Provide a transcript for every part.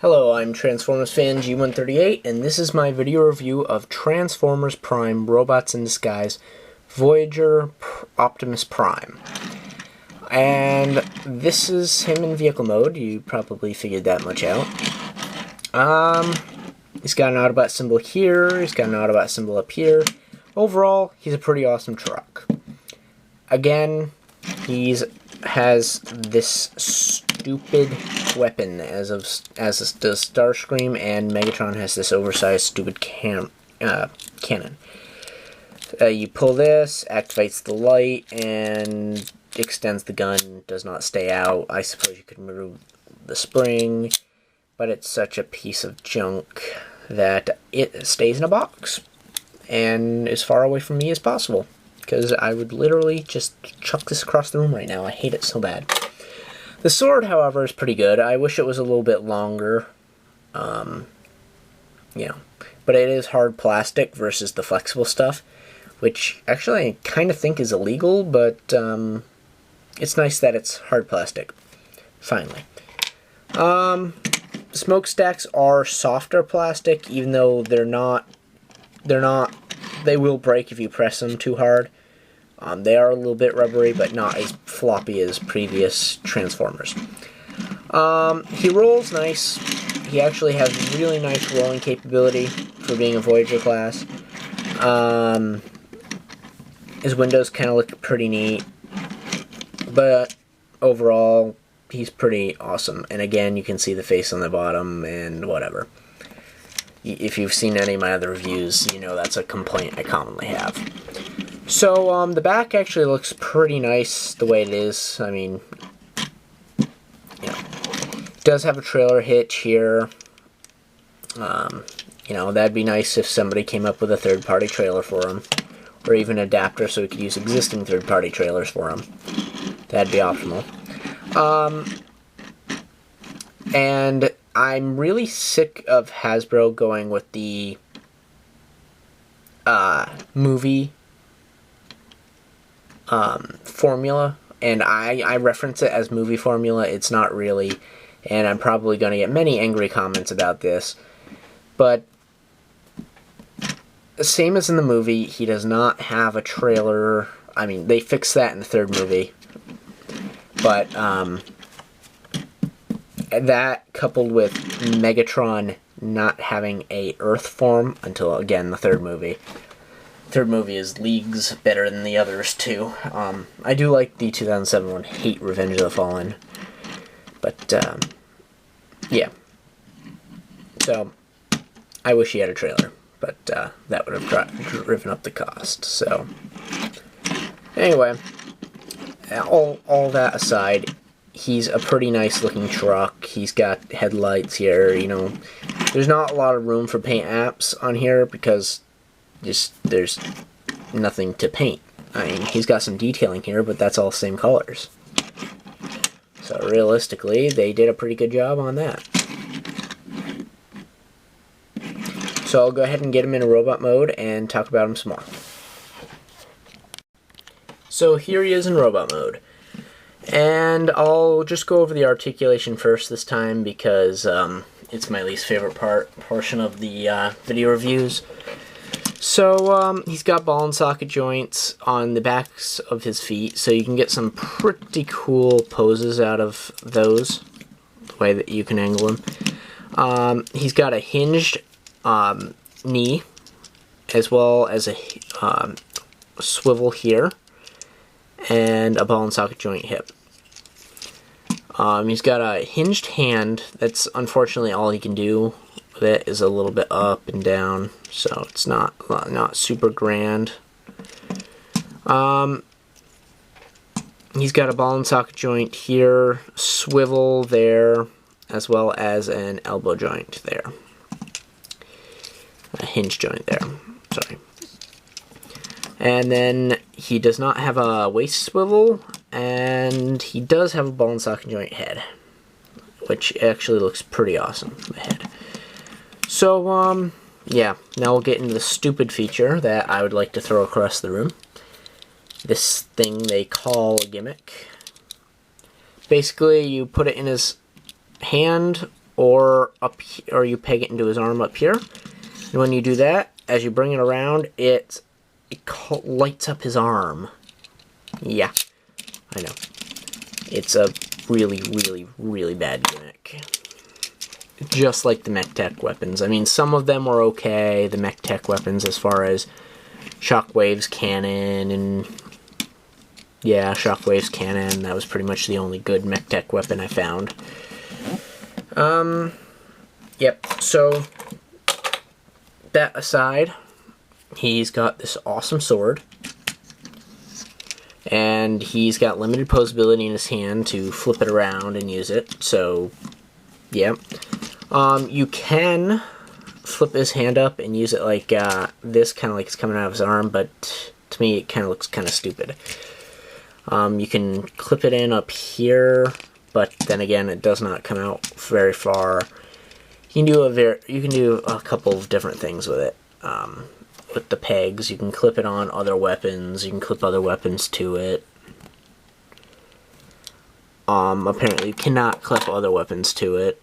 Hello, I'm Transformers fan G138, and this is my video review of Transformers Prime Robots in Disguise Voyager Optimus Prime. And this is him in vehicle mode. You probably figured that much out. He's got an Autobot symbol here, he's got an Autobot symbol up here. Overall, he's a pretty awesome truck. Again, has this stupid weapon as does Starscream, and Megatron has this oversized stupid cannon. You pull this, activates the light, and extends the gun, does not stay out. I suppose you could remove the spring, but it's such a piece of junk that it stays in a box and as far away from me as possible, because I would literally just chuck this across the room right now. I hate it so bad. The sword, however, is pretty good. I wish it was a little bit longer. But it is hard plastic versus the flexible stuff, which actually I kind of think is illegal, but it's nice that it's hard plastic, finally. Smokestacks are softer plastic, even though they will break if you press them too hard. They are a little bit rubbery, but not as floppy as previous Transformers. He rolls nice. He actually has really nice rolling capability for being a Voyager class. His windows kind of look pretty neat, but overall, he's pretty awesome. And again, you can see the face on the bottom and whatever. If you've seen any of my other reviews, you know that's a complaint I commonly have. So, the back actually looks pretty nice the way it is. I mean, it does have a trailer hitch here. That'd be nice if somebody came up with a third-party trailer for him, or even an adapter so we could use existing third-party trailers for him. That'd be optimal. And I'm really sick of Hasbro going with the movie formula, and I reference it as movie formula. It's not really, and I'm probably going to get many angry comments about this, but same as in the movie, he does not have a trailer. I mean, they fixed that in the third movie, but that coupled with Megatron not having a Earth form until, again, the third movie. Third movie is leagues better than the others, too. I do like the 2007 one, hate Revenge of the Fallen. But, yeah. So, I wish he had a trailer, but that would have driven up the cost. So, anyway, all that aside, he's a pretty nice looking truck. He's got headlights here, There's not a lot of room for paint apps on here because there's nothing to paint. I mean, he's got some detailing here, but that's all same colors. So realistically, they did a pretty good job on that. So I'll go ahead and get him in a robot mode and talk about him some more. So here he is in robot mode. And I'll just go over the articulation first this time because it's my least favorite portion of the video reviews. So he's got ball and socket joints on the backs of his feet, so you can get some pretty cool poses out of those, the way that you can angle him. He's got a hinged knee, as well as a swivel here, and a ball and socket joint hip. He's got a hinged hand. That's unfortunately all he can do with it, is a little bit up and down, so it's not super grand. He's got a ball and socket joint here, swivel there, as well as an elbow joint there. A hinge joint there, sorry. And then he does not have a waist swivel, and he does have a ball and socket joint head, which actually looks pretty awesome, the head. So, yeah, now we'll get into the stupid feature that I would like to throw across the room. This thing they call a gimmick. Basically, you put it in his hand or or you peg it into his arm up here. And when you do that, as you bring it around, it lights up his arm. Yeah, I know. It's a really, really, really bad gimmick. Just like the mech tech weapons. I mean, some of them were okay, the mech tech weapons, as far as Shockwave's cannon and... yeah, Shockwave's cannon. That was pretty much the only good mech tech weapon I found. Yep, so... that aside, he's got this awesome sword. And he's got limited posability in his hand to flip it around and use it. So, yeah. You can flip his hand up and use it like this, kind of like it's coming out of his arm, but to me it kind of looks kind of stupid. You can clip it in up here, but then again it does not come out very far. You can do a couple of different things with it. With the pegs, you can clip it on other weapons. You can clip other weapons to it. Apparently you cannot clip other weapons to it.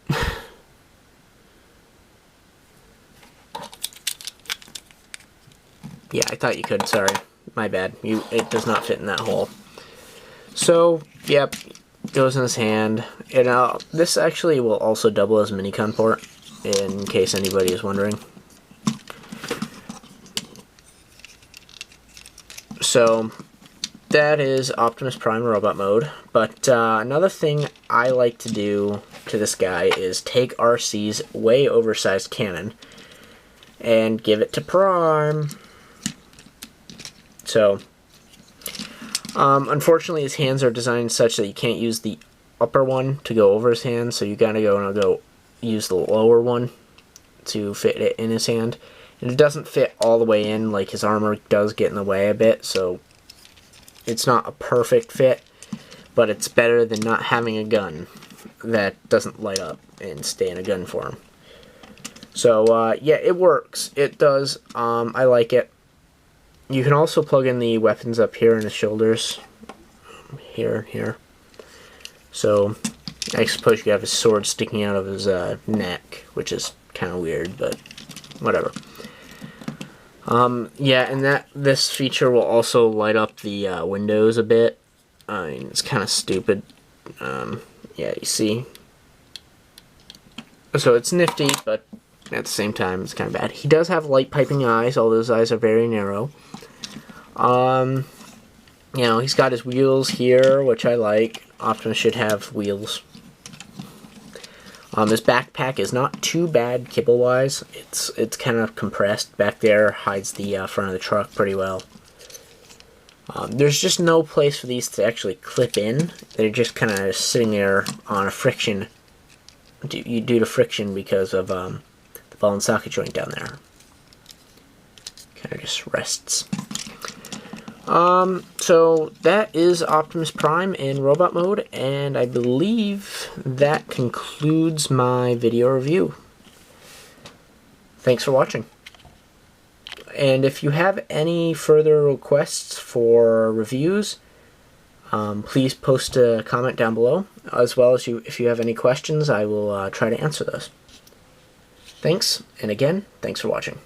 Yeah, I thought you could. Sorry, my bad. It does not fit in that hole. So, yep, goes in his hand. And this actually will also double as a Minicon port, in case anybody is wondering. So, that is Optimus Prime robot mode. But another thing I like to do to this guy is take Arcee's way oversized cannon and give it to Prime. So, unfortunately his hands are designed such that you can't use the upper one to go over his hand, so you gotta go use the lower one to fit it in his hand. And it doesn't fit all the way in, like his armor does get in the way a bit, so it's not a perfect fit, but it's better than not having a gun that doesn't light up and stay in a gun form. So, yeah, it works. It does. I like it. You can also plug in the weapons up here in his shoulders. Here. So, I suppose you could have his sword sticking out of his neck, which is kind of weird, but whatever. Yeah, and this feature will also light up the windows a bit. I mean, it's kind of stupid. Yeah, you see. So it's nifty, but at the same time, it's kind of bad. He does have light piping eyes. All those eyes are very narrow. You know, he's got his wheels here, which I like. Optimus should have wheels. His backpack is not too bad kibble-wise. It's kind of compressed back there, hides the front of the truck pretty well. There's just no place for these to actually clip in. They're just kind of sitting there on a friction, due to friction because of the ball and socket joint down there. Kind of just rests. So that is Optimus Prime in robot mode, and I believe that concludes my video review. Thanks for watching. And if you have any further requests for reviews, please post a comment down below, as well as if you have any questions, I will try to answer those. Thanks, and again, thanks for watching.